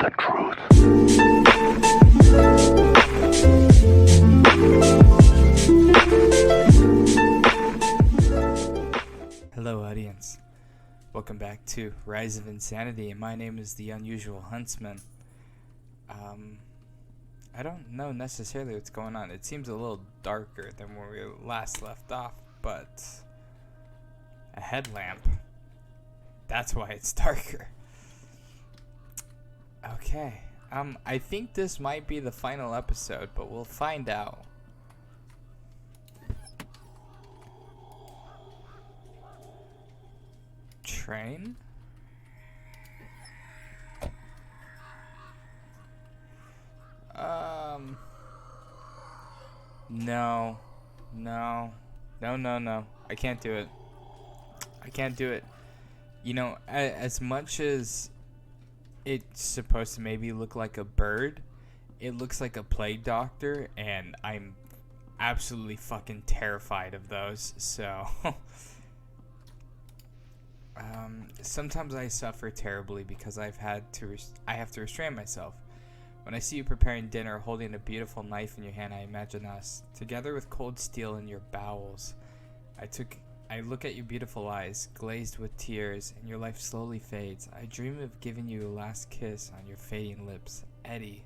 the truth. Hello audience, welcome back to Rise of Insanity, and my name is the Unusual Huntsman. I don't know necessarily what's going on. It seems a little darker than where we last left off, but a headlamp, that's why it's darker. Okay, I think this might be the final episode, but we'll find out. Train? No. I can't do it. You know, as much as it's supposed to maybe look like a bird, it looks like a plague doctor, and I'm absolutely fucking terrified of those, so... sometimes I suffer terribly because I have to restrain myself. When I see you preparing dinner, holding a beautiful knife in your hand, I imagine us, together with cold steel in your bowels. I look at your beautiful eyes, glazed with tears, and your life slowly fades. I dream of giving you a last kiss on your fading lips. Eddie.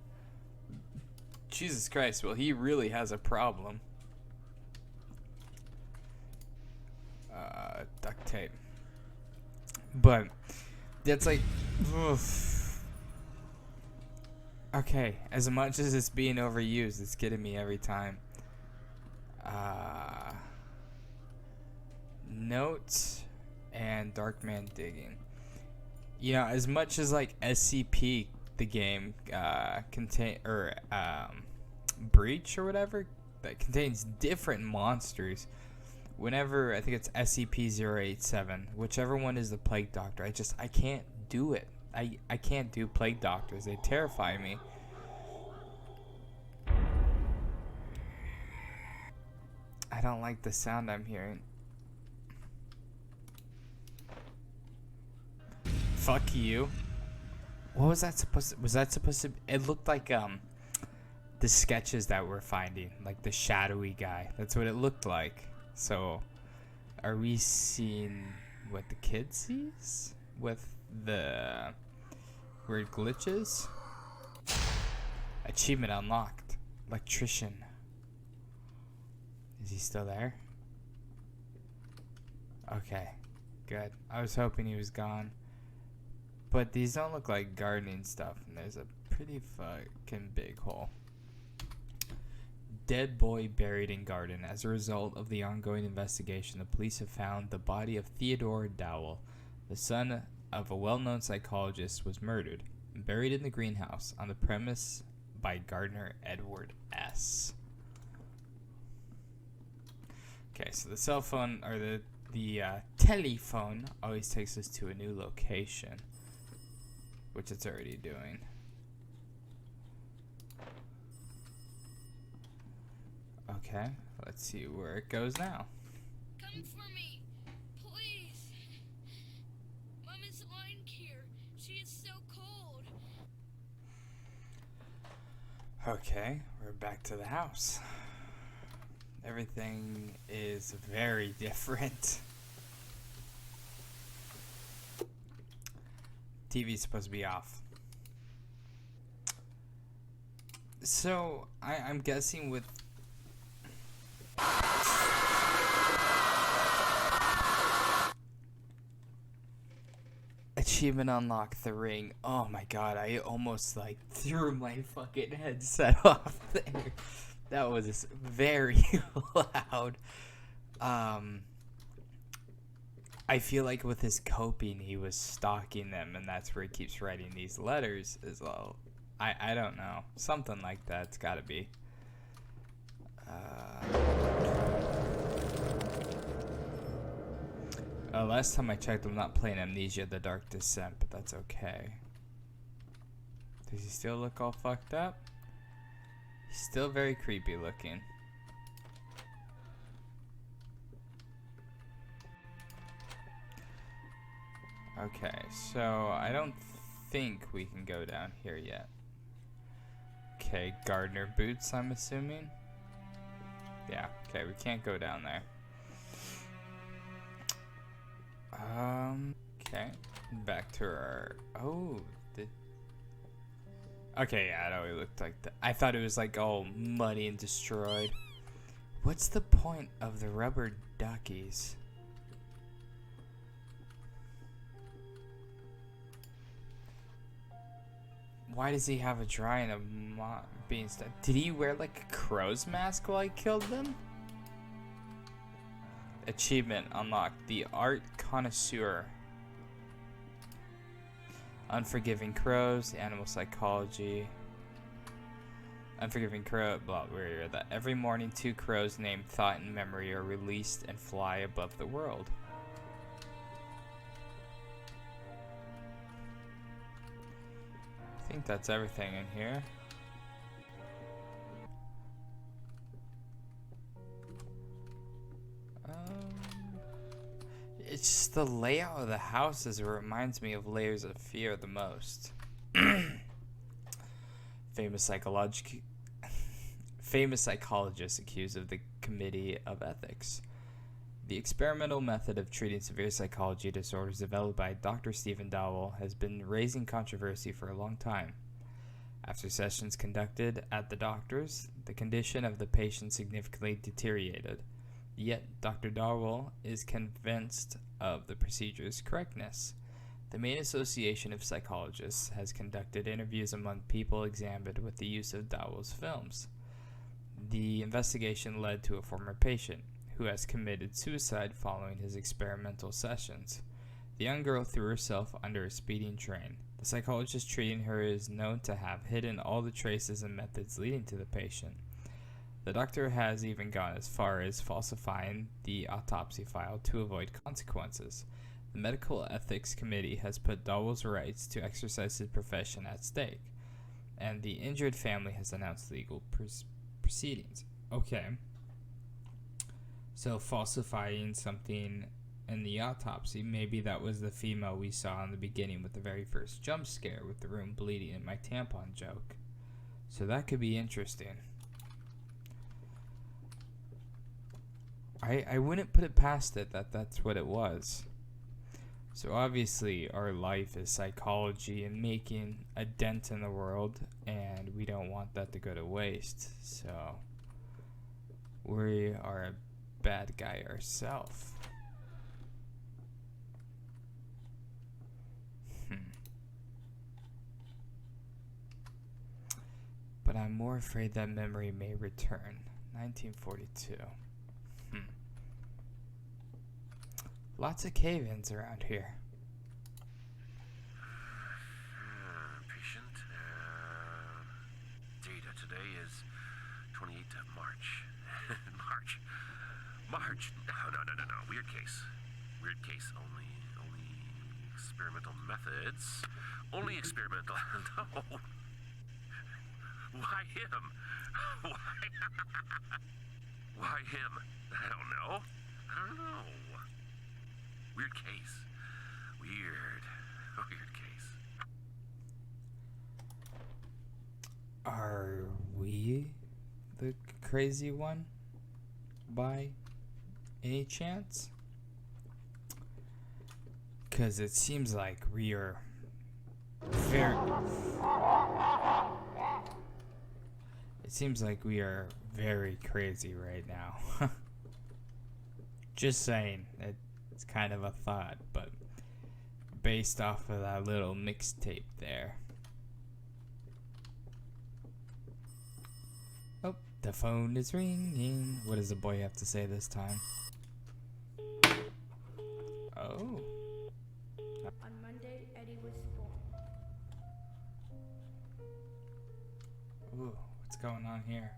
Jesus Christ, well, he really has a problem. Duct tape. But that's like, oof. Okay, as much as it's being overused, it's getting me every time. Notes and Darkman digging. You know, as much as like SCP, the game Breach or whatever, that contains different monsters. Whenever, I think it's SCP-087, whichever one is the plague doctor, I can't do it. I can't do plague doctors. They terrify me. I don't like the sound I'm hearing. Fuck you. What was that supposed to... Was that supposed to... It looked like, the sketches that we're finding. Like the shadowy guy. That's what it looked like. So, are we seeing what the kid sees with the weird glitches? Achievement unlocked. Electrician. Is he still there? Okay, good. I was hoping he was gone. But these don't look like gardening stuff, and there's a pretty fucking big hole. Dead boy buried in garden. As a result of the ongoing investigation, the police have found the body of Theodore Dowell, the son of a well-known psychologist, was murdered and buried in the greenhouse on the premise by gardener Edward S. Okay, so the cell phone, or the telephone, always takes us to a new location, which it's already doing. Okay, let's see where it goes now. Come for me, please. Mom is lying here. She is so cold. Okay, we're back to the house. Everything is very different. TV's supposed to be off. So, I'm guessing with... Achievement unlocked, the ring. Oh my god, I almost like threw my fucking headset off there. That was very loud. I feel like with his coping, he was stalking them, and that's where he keeps writing these letters as well. I don't know. Something like that. It's gotta be. Last time I checked, I'm not playing Amnesia: The Dark Descent, but that's okay. Does he still look all fucked up? He's still very creepy looking. Okay, so I don't think we can go down here yet. Okay, gardener boots, I'm assuming. Yeah, okay, we can't go down there. Okay, back to our, okay, yeah, it always looked like that. I thought it was like all muddy and destroyed. What's the point of the rubber duckies? Why does he have a dry and a being stuck? Did he wear like a crow's mask while he killed them? Achievement unlocked. The art connoisseur. Unforgiving crows. The animal psychology. Unforgiving crow. Blah, where you're that. Every morning, 2 crows named Thought and Memory are released and fly above the world. I think that's everything in here. It's just the layout of the houses. It reminds me of Layers of Fear the most. Famous psychologist accused of the Committee of Ethics. The experimental method of treating severe psychology disorders developed by Dr. Stephen Dowell has been raising controversy for a long time. After sessions conducted at the doctor's, the condition of the patient significantly deteriorated. Yet, Dr. Dowell is convinced of the procedure's correctness. The main association of psychologists has conducted interviews among people examined with the use of Dowell's films. The investigation led to a former patient who has committed suicide following his experimental sessions. The young girl threw herself under a speeding train. The psychologist treating her is known to have hidden all the traces and methods leading to the patient. The doctor has even gone as far as falsifying the autopsy file to avoid consequences. The Medical Ethics Committee has put Dowell's rights to exercise his profession at stake, and the injured family has announced legal proceedings. Okay. So falsifying something in the autopsy, maybe that was the female we saw in the beginning with the very first jump scare with the room bleeding and my tampon joke. So that could be interesting. I wouldn't put it past it that that's what it was. So obviously our life is psychology and making a dent in the world, and we don't want that to go to waste. So we are a bad guy ourselves. But I'm more afraid that memory may return. 1942. Lots of cave-ins around here. Patient. Data today is 28th of March. March. No. Weird case. Only experimental methods. Only experimental. No. Why him? Why him? I don't know. Weird case. Weird case. Are we the crazy one by any chance? Because it seems like we are very... It seems like we are very crazy right now. Just saying. It's kind of a thought, but based off of that little mixtape there. Oh, the phone is ringing. What does the boy have to say this time? Oh. On Monday, Eddie was born. Ooh, what's going on here?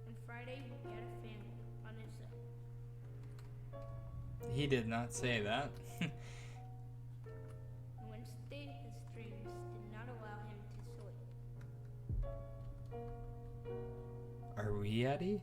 On Friday, he had a family on his own. He did not say that. Wednesday, his dreams did not allow him to sleep. Are we Eddie?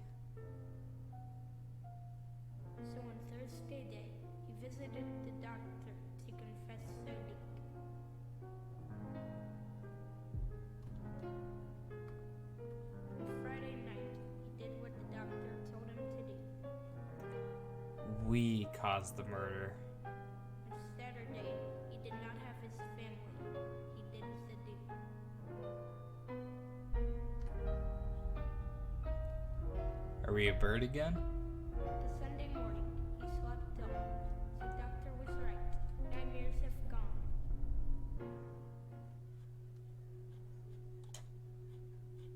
we caused the murder. On Saturday, he did not have his family. He did the do. Are we a bird again? The Sunday morning, he slept ill. The doctor was right. 9 years have gone.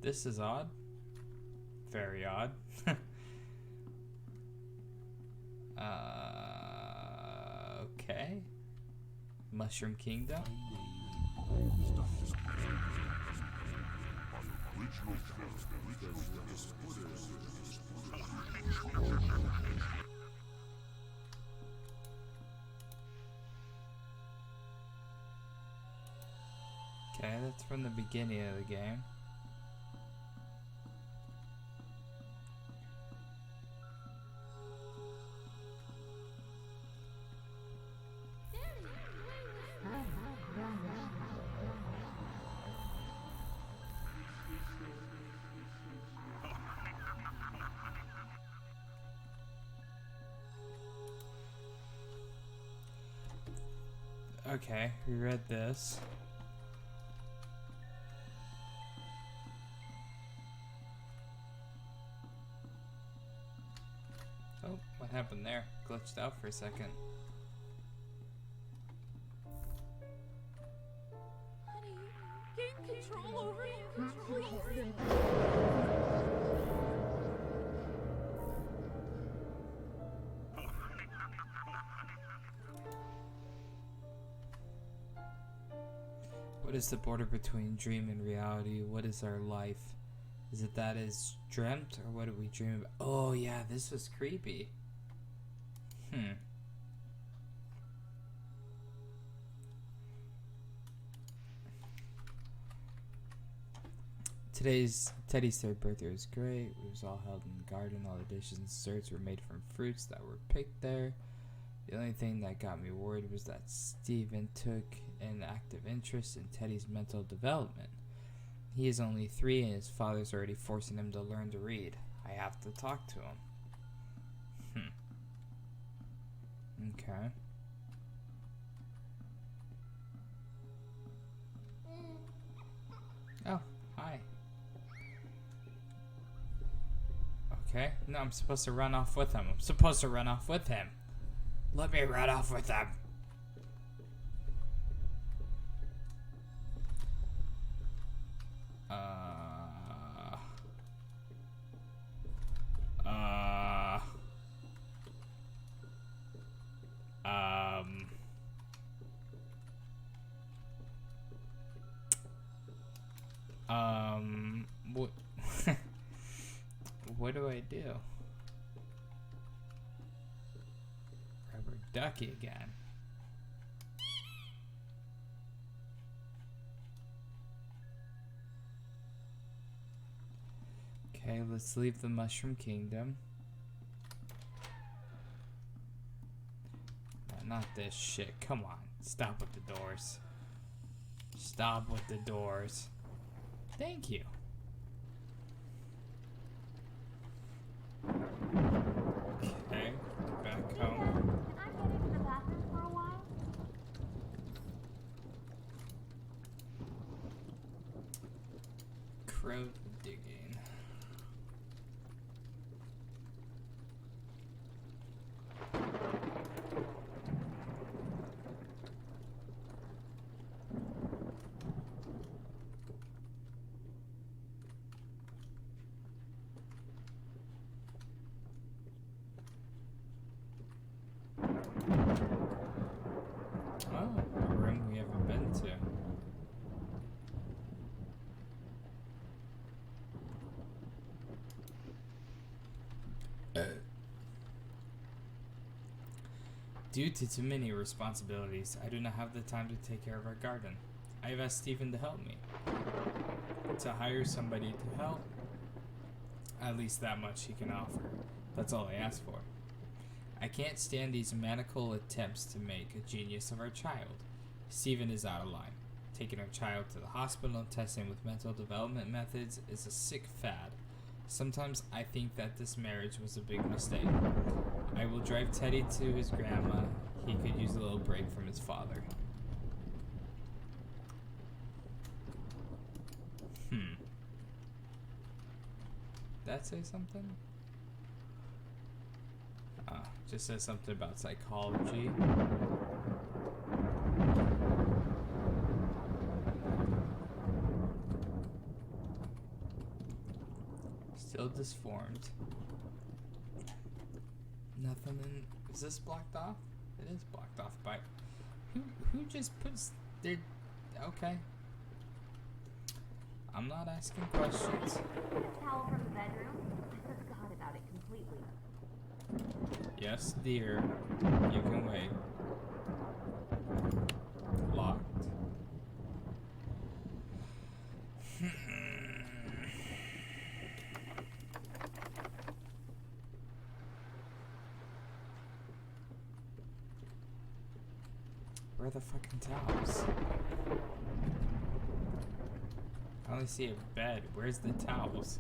This is odd. Very odd. Okay. Mushroom Kingdom. Okay, that's from the beginning of the game. Okay, we read this. Oh, what happened there? Glitched out for a second. Honey, gain control over him, please. What is the border between dream and reality? What is our life? Is it that is dreamt, or what do we dream about? Oh yeah, this was creepy. Teddy's third birthday was great. It was all held in the garden. All the dishes and desserts were made from fruits that were picked there. The only thing that got me worried was that Steven took an active interest in Teddy's mental development. He is only 3 and his father's already forcing him to learn to read. I have to talk to him. Okay. Oh, hi. Okay, no, I'm supposed to run off with him. Let me run off with him. What? What do I do? Rubber ducky again. Okay, let's leave the Mushroom Kingdom. No, not this shit. Come on. Stop with the doors. Stop with the doors. Thank you. Okay, back home. Can I get into the bathroom for a while? Crow digging. Oh, a room we haven't been to. Due to too many responsibilities, I do not have the time to take care of our garden. I have asked Stephen to help me. To hire somebody to help. At least that much he can offer. That's all I ask for. I can't stand these maniacal attempts to make a genius of our child. Stephen is out of line. Taking our child to the hospital and testing with mental development methods is a sick fad. Sometimes I think that this marriage was a big mistake. I will drive Teddy to his grandma. He could use a little break from his father. That say something? Just says something about psychology. Still disformed. Nothing in. Is this blocked off? It is blocked off by. Who just puts their. Okay. I'm not asking questions. A towel from the bedroom? I forgot about it completely. Yes, dear. You can wait. Locked. Where are the fucking towels? I only see a bed. Where's the towels?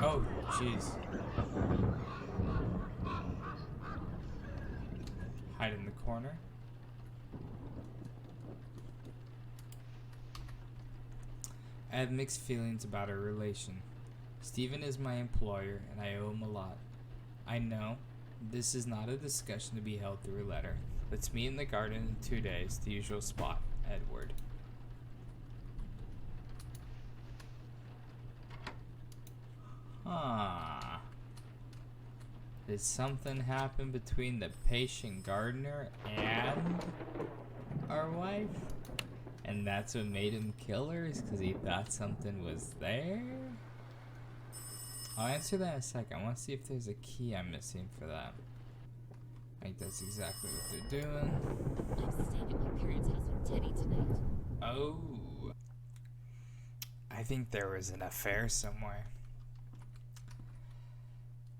Oh, jeez. Hide in the corner. I have mixed feelings about our relation. Stephen is my employer, and I owe him a lot. I know this is not a discussion to be held through a letter. Let's meet in the garden in 2 days, the usual spot, Edward. Did something happen between the patient gardener and our wife? And that's what made him kill her, is because he thought something was there? I'll answer that in a second. I want to see if there's a key I'm missing for that. I think that's exactly what they're doing. I'm staying at my parents' house with Teddy tonight. Oh. I think there was an affair somewhere.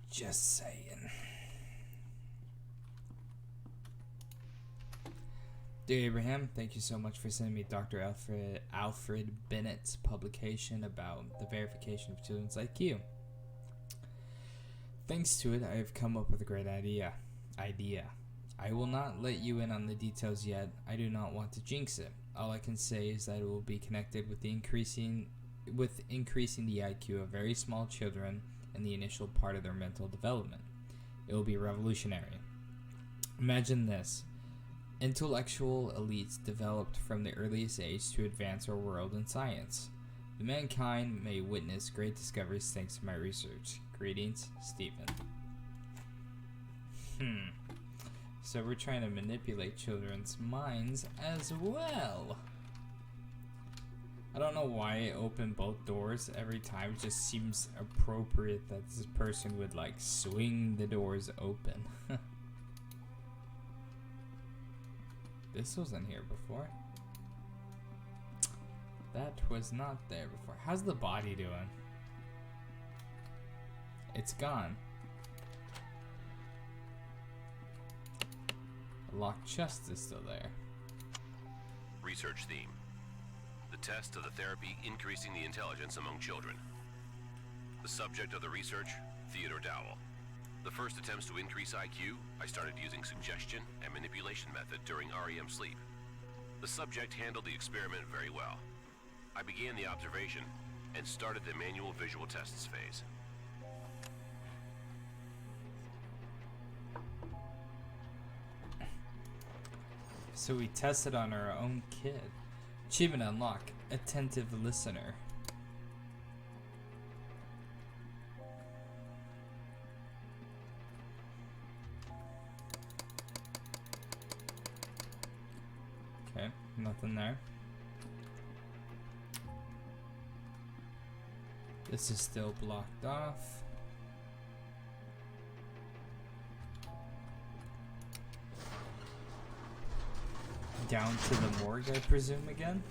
Just saying. Dear Abraham, thank you so much for sending me Dr. Alfred Bennett's publication about the verification of children's IQ. Thanks to it, I have come up with a great idea. I will not let you in on the details yet. I do not want to jinx it. All I can say is that it will be connected with increasing the IQ of very small children in the initial part of their mental development. It will be revolutionary. Imagine this. Intellectual elites developed from the earliest age to advance our world in science. Mankind may witness great discoveries thanks to my research. Greetings, Stephen. So we're trying to manipulate children's minds as well. I don't know why I open both doors every time. It just seems appropriate that this person would like swing the doors open. This wasn't here before. That was not there before. How's the body doing? It's gone. The locked chest is still there. Research theme. The test of the therapy increasing the intelligence among children. The subject of the research, Theodore Dowell. The first attempts to increase IQ, I started using suggestion and manipulation method during REM sleep. The subject handled the experiment very well. I began the observation and started the manual visual tests phase. So we tested on our own kid. Achievement unlock. Attentive listener. Okay, nothing there. This is still blocked off. Down to the morgue, I presume, again?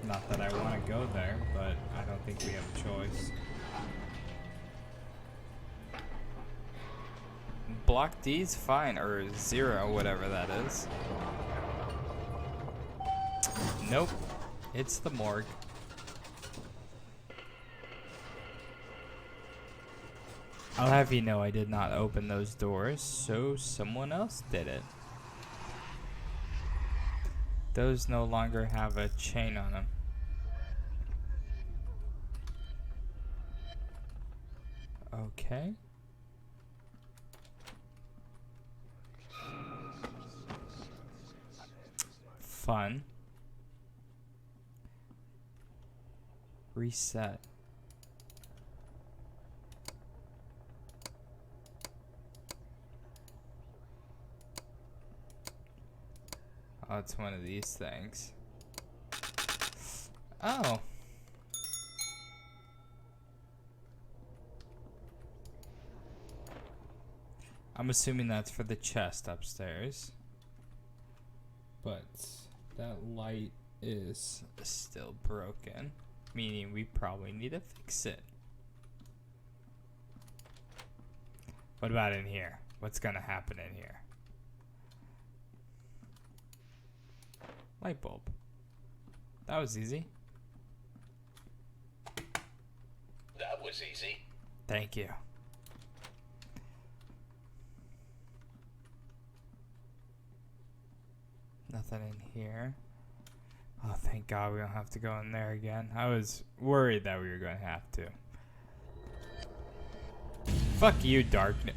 Not that I want to go there, but I don't think we have a choice. Block D's fine, or 0, whatever that is. Nope, it's the morgue. I'll have you know I did not open those doors, so someone else did it. Those no longer have a chain on them. Okay. Fun. Reset. Oh, it's one of these things. Oh. I'm assuming that's for the chest upstairs. But that light is still broken, meaning we probably need to fix it. What about in here? What's gonna happen in here? Light bulb. That was easy. That was easy. Thank you. Nothing in here. Oh, thank God we don't have to go in there again. I was worried that we were going to have to. Fuck you, darkness.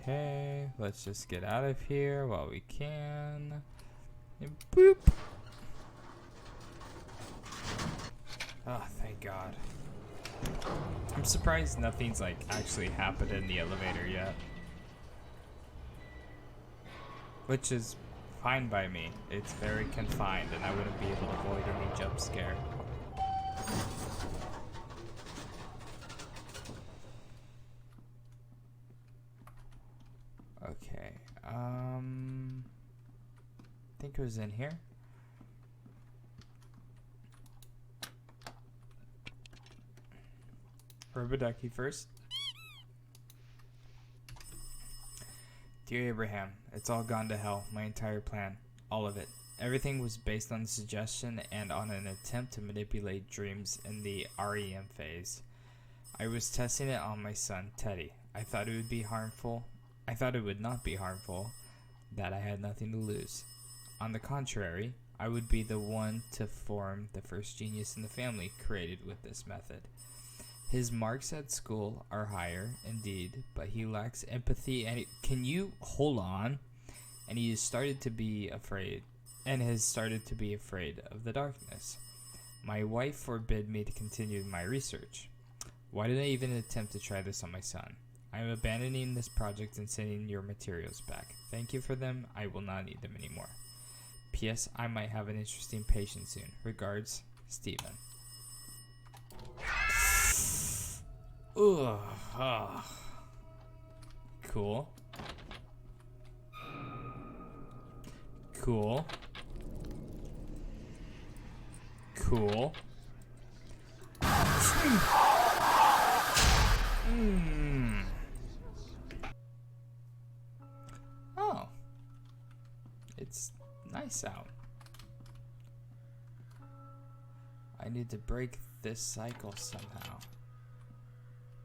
Okay, let's just get out of here while we can. And boop. Oh, thank God. I'm surprised nothing's like actually happened in the elevator yet. Which is fine by me. It's very confined and I wouldn't be able to avoid any jump scare. Okay, I think it was in here. Rubberducky first. Dear Abraham, it's all gone to hell, my entire plan. All of it. Everything was based on suggestion and on an attempt to manipulate dreams in the REM phase. I was testing it on my son, Teddy. I thought it would be harmful. I thought it would not be harmful, that I had nothing to lose. On the contrary, I would be the one to form the first genius in the family created with this method. His marks at school are higher, indeed, but he lacks empathy and can you hold on? And he has started to be afraid of the darkness. My wife forbid me to continue my research. Why did I even attempt to try this on my son? I am abandoning this project and sending your materials back. Thank you for them. I will not need them anymore. P.S. I might have an interesting patient soon. Regards, Stephen. Ugh. Cool. Cool. Cool. Oh. It's nice out. I need to break this cycle somehow.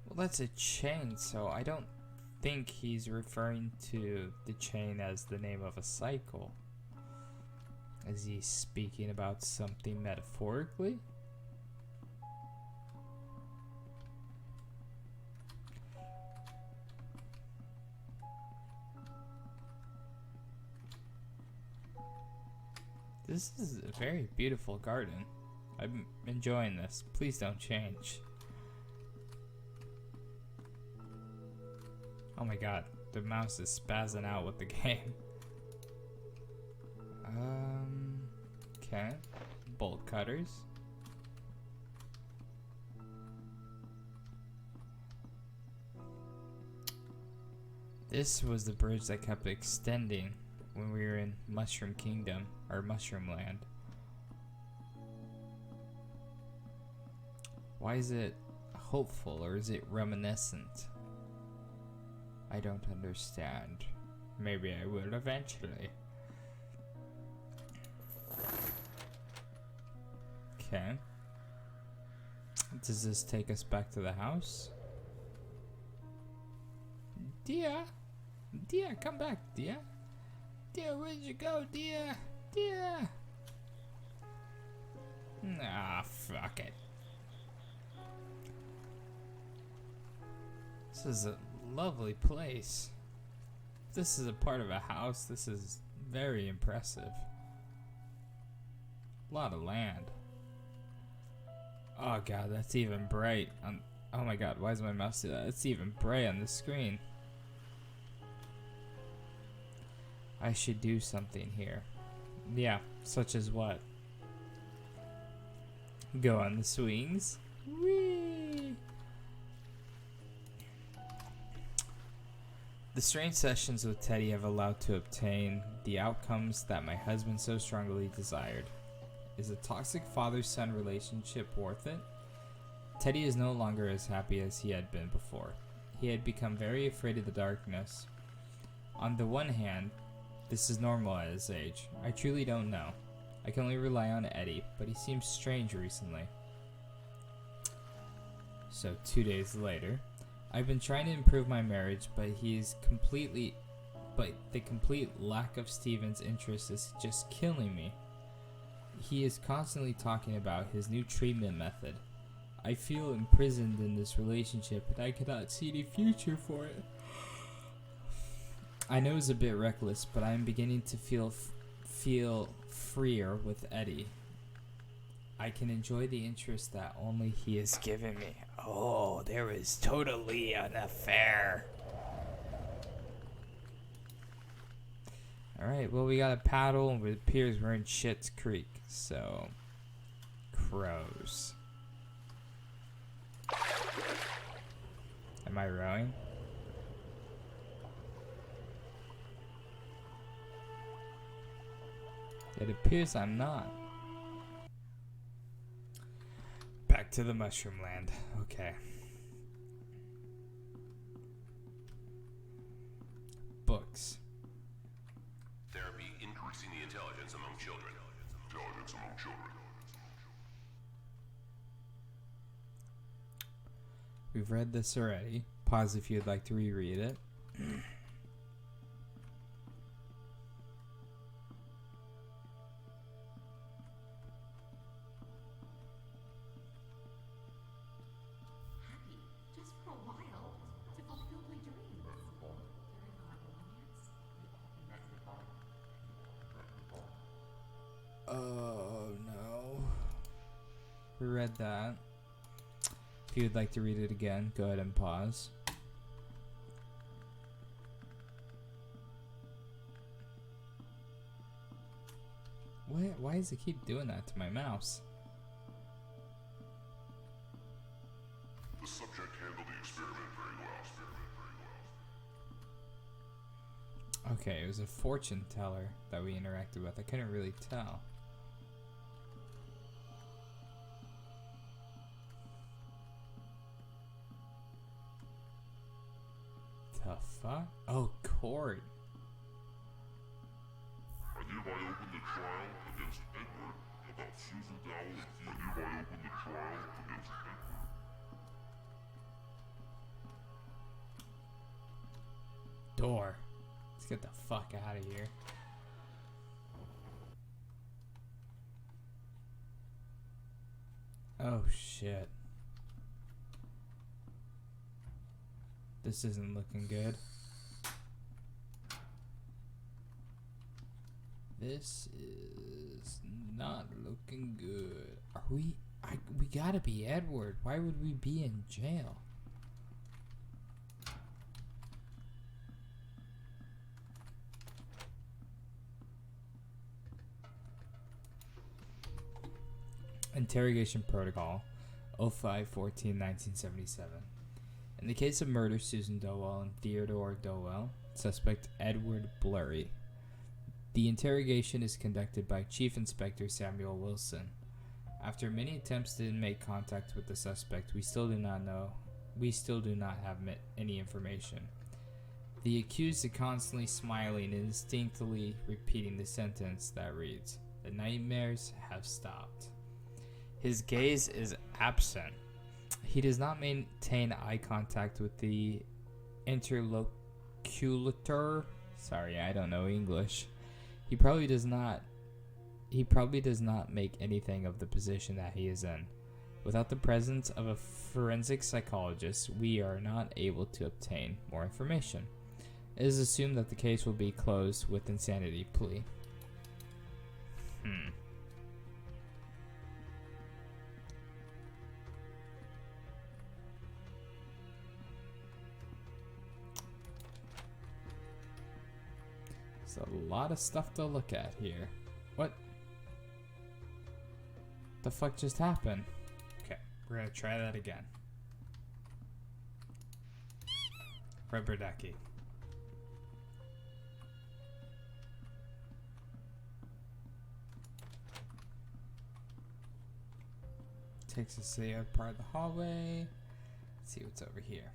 Well, that's a chain, so I don't think he's referring to the chain as the name of a cycle. Is he speaking about something metaphorically? This is a very beautiful garden. I'm enjoying this. Please don't change. Oh my god, the mouse is spazzing out with the game. Okay. Bolt cutters. This was the bridge that kept extending when we were in Mushroom Kingdom, or Mushroom Land. Why is it hopeful, or is it reminiscent? I don't understand. Maybe I will eventually. Okay. Does this take us back to the house? Dear? Dear, come back, dear. Dear, where'd you go, dear? Dear. Nah, fuck it. This is a lovely place. If this is a part of a house, this is very impressive. A lot of land. Oh god, that's even bright. Oh my god, why does my mouse do that? It's even bright on the screen. I should do something here. Yeah, such as what? Go on the swings. Whee! The strange sessions with Teddy have allowed to obtain the outcomes that my husband so strongly desired. Is a toxic father-son relationship worth it? Teddy is no longer as happy as he had been before. He had become very afraid of the darkness. On the one hand, this is normal at his age. I truly don't know. I can only rely on Eddie, but he seems strange recently. So 2 days later, I've been trying to improve my marriage, but the complete lack of Steven's interest is just killing me. He is constantly talking about his new treatment method. I feel imprisoned in this relationship, and I cannot see any future for it. I know it's a bit reckless, but I am beginning to feel freer with Eddie. I can enjoy the interest that only he has given me. Oh, there is totally an affair. Alright, well, we got a paddle, and it appears we're in Schitt's Creek, so... Crows. Am I rowing? It appears I'm not. Back to the Mushroom Land. Okay. Books. Therapy increasing the intelligence among children. Intelligence among children. We've read this already. Pause if you'd like to reread it. Happy, just for a while, to fulfill my dreams. Oh no. We read that. If you would like to read it again, go ahead and pause. Why does it keep doing that to my mouse? The subject handled the experiment very well. Okay, it was a fortune teller that we interacted with. I couldn't really tell. The fuck? Oh, court. I hereby open the trial against Edward about Susan Dowell. I hereby open the trial against Edward. Door. Let's get the fuck out of here. Oh shit. This isn't looking good. This is not looking good. Are we? We gotta be Edward. Why would we be in jail? Interrogation Protocol 05-14-1977. In the case of murder, Susan Dowell and Theodore Dowell, suspect Edward Blurry. The interrogation is conducted by Chief Inspector Samuel Wilson. After many attempts to make contact with the suspect, we still do not have any information. The accused is constantly smiling and instinctively repeating the sentence that reads, "The nightmares have stopped." His gaze is absent. He does not maintain eye contact with the interlocutor. Sorry, I don't know English. He probably does not make anything of the position that he is in. Without the presence of a forensic psychologist, we are not able to obtain more information. It is assumed that the case will be closed with insanity plea. There's a lot of stuff to look at here. What the fuck just happened? Okay, we're gonna try that again. Rubber ducky. Takes us to the other part of the hallway. Let's see what's over here.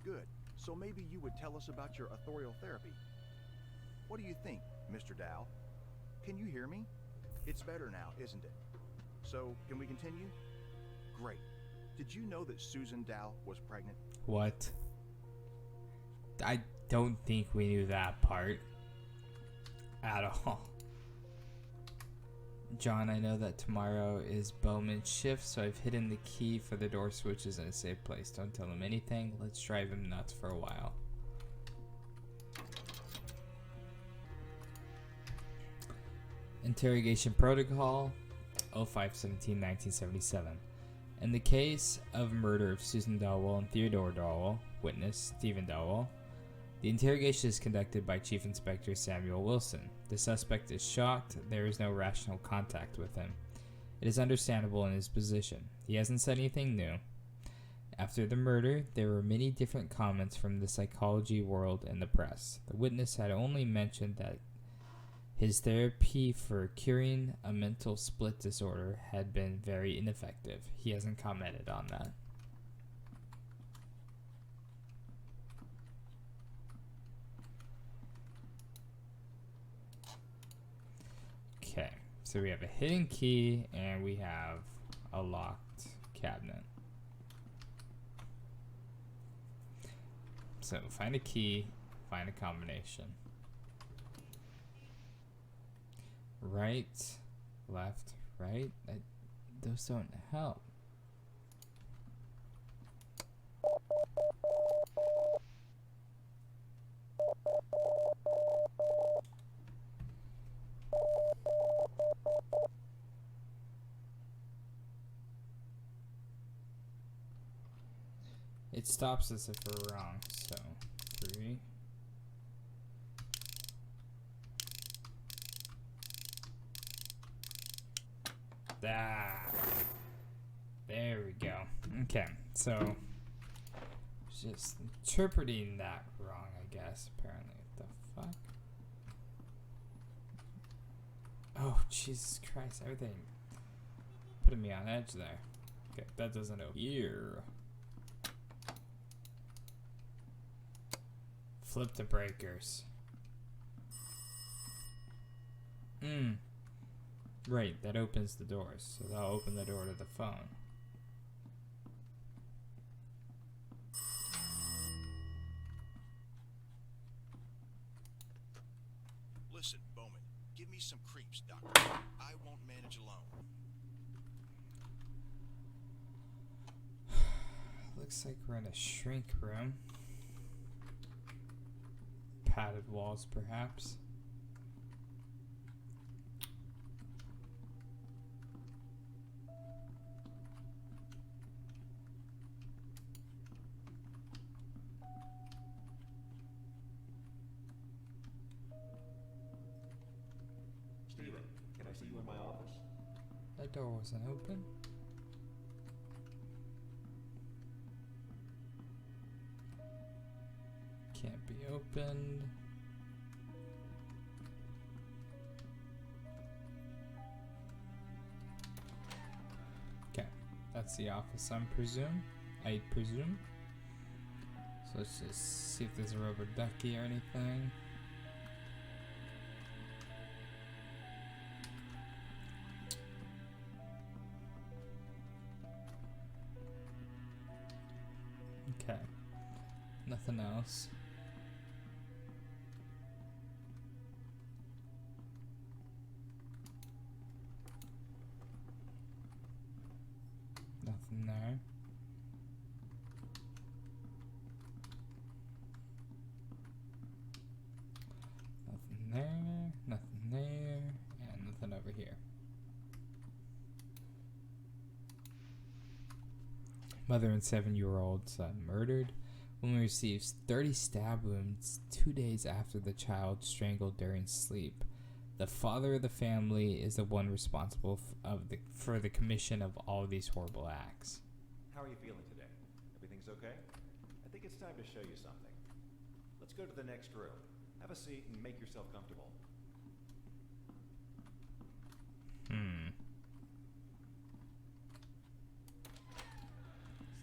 Good. So maybe you would tell us about your authorial therapy. What do you think, Mr. Dow? Can you hear me? It's better now, isn't it? So, can we continue? Great. Did you know that Susan Dow was pregnant? What? I don't think we knew that part at all. John, I know that tomorrow is Bowman's shift, so I've hidden the key for the door switches in a safe place. Don't tell him anything. Let's drive him nuts for a while. Interrogation Protocol 05-17-1977. In the case of murder of Susan Dowell and Theodore Dowell, witness Stephen Dowell, the interrogation is conducted by Chief Inspector Samuel Wilson. The suspect is shocked. There is no rational contact with him. It is understandable in his position. He hasn't said anything new. After the murder, there were many different comments from the psychology world and the press. The witness had only mentioned that his therapy for curing a mental split disorder had been very ineffective. He hasn't commented on that. Okay, so we have a hidden key and we have a locked cabinet. So find a key, find a combination. Right, left, right. Those don't help. It stops us if we're wrong, so 3. There we go. Okay, so just interpreting that wrong, I guess, apparently. What the fuck? Oh, Jesus Christ, everything putting me on edge there. Okay, that doesn't open here. Flip the breakers. Right, that opens the doors. So that'll open the door to the phone. Listen, Bowman, give me some creeps, Doctor. I won't manage alone. Looks like we're in a shrink room. Padded walls, perhaps. Steven, can I see you in my office? That door wasn't open. Can't be opened. Okay, that's the office, I presume. So let's just see if there's a rubber ducky or anything. Okay, nothing else. Nothing there. Nothing there, nothing there, and nothing over here. Mother and 7-year-old son murdered. Woman receives 30 stab wounds 2 days after the child strangled during sleep. The father of the family is the one responsible for the commission of all of these horrible acts. How are you feeling today? Everything's okay? I think it's time to show you something. Let's go to the next room. Have a seat and make yourself comfortable.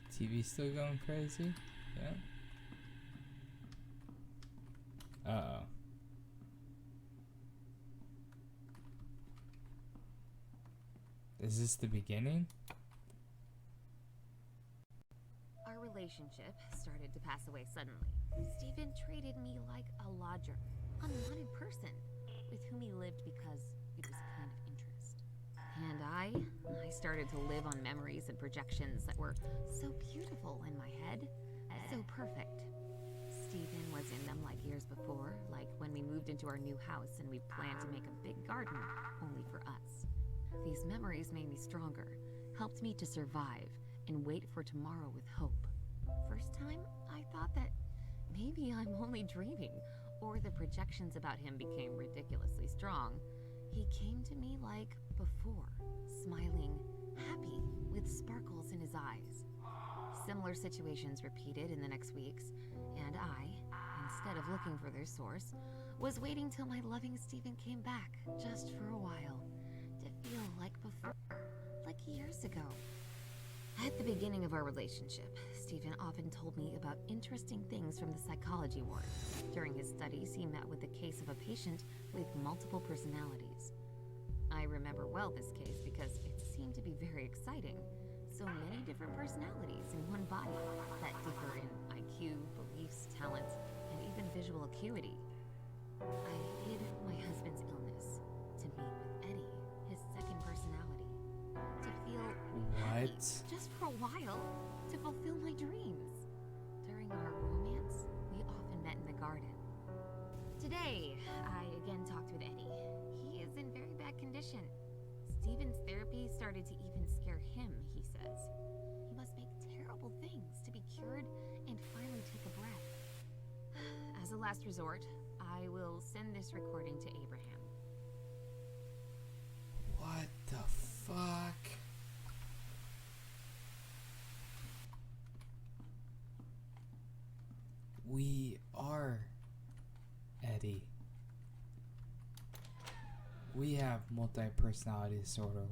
Is TV still going crazy? Yeah. Uh-oh. Is this the beginning? Our relationship started to pass away suddenly. Stephen treated me like a lodger, unwanted person, with whom he lived because it was a kind of interest. And I started to live on memories and projections that were so beautiful in my head, so perfect. Stephen was in them like years before, like when we moved into our new house and we planned to make a big garden only for us. These memories made me stronger, helped me to survive, and wait for tomorrow with hope. First time, I thought that maybe I'm only dreaming, or the projections about him became ridiculously strong. He came to me like before, smiling, happy, with sparkles in his eyes. Similar situations repeated in the next weeks, and I, instead of looking for their source, was waiting till my loving Stephen came back, just for a while, to feel like before, like years ago. At the beginning of our relationship, Stephen often told me about interesting things from the psychology ward. During his studies, he met with the case of a patient with multiple personalities. I remember well this case because it seemed to be very exciting. So many different personalities in one body that differ in IQ, beliefs, talents, and even visual acuity. I hid my husband's illness to meet with Eddie, his second personality, to feel happy just for a while, to fulfill my dreams. During our romance, we often met in the garden. Today, I again talked with Eddie. He is in very bad condition. Stephen's therapy started to even scare him, he says. He must make terrible things to be cured and finally take a breath. As a last resort, I will send this recording to Abraham. What the fuck? We are Eddie. We have multi-personality disorder.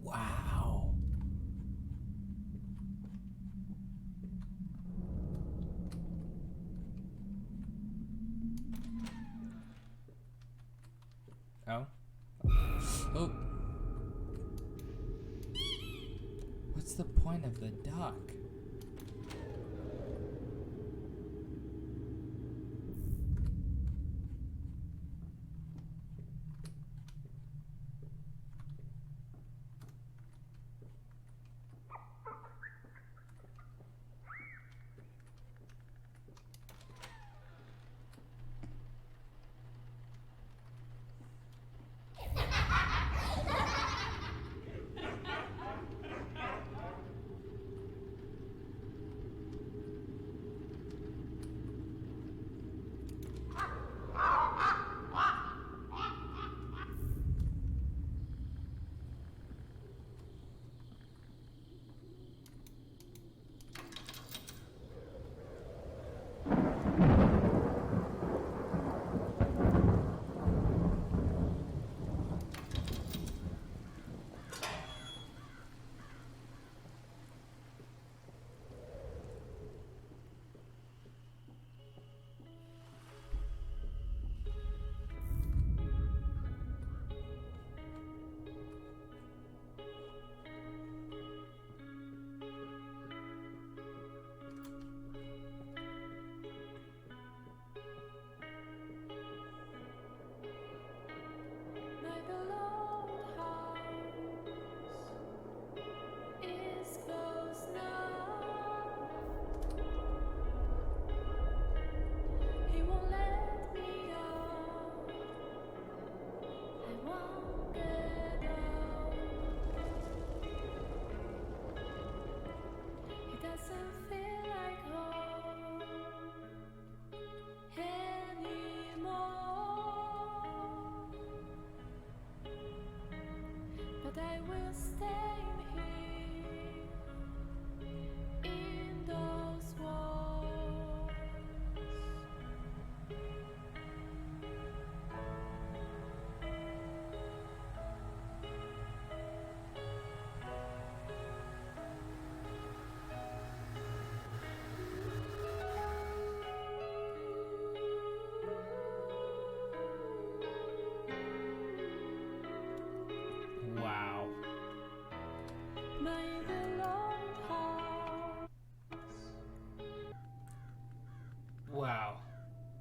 Wow. Oh. Oh. What's the point of the duck? Wow. Wow.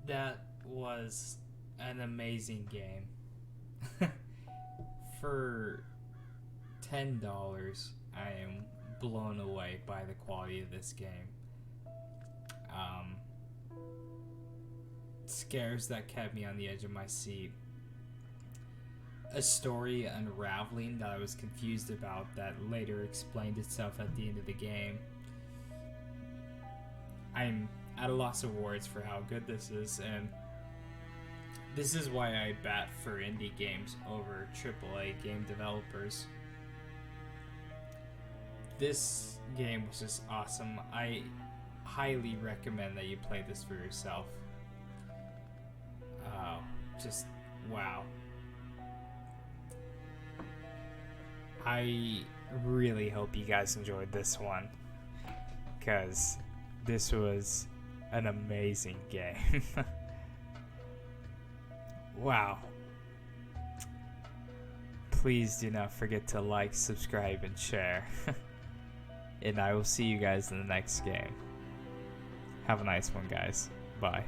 That was an amazing game. For $10, I am blown away by the quality of this game. Scares that kept me on the edge of my seat. A story unraveling that I was confused about that later explained itself at the end of the game. I'm at a loss of words for how good this is, and this is why I bat for indie games over AAA game developers. This game was just awesome. I highly recommend that you play this for yourself. Just wow. I really hope you guys enjoyed this one, because this was an amazing game. Wow. Please do not forget to like, subscribe, and share. And I will see you guys in the next game. Have a nice one, guys. Bye.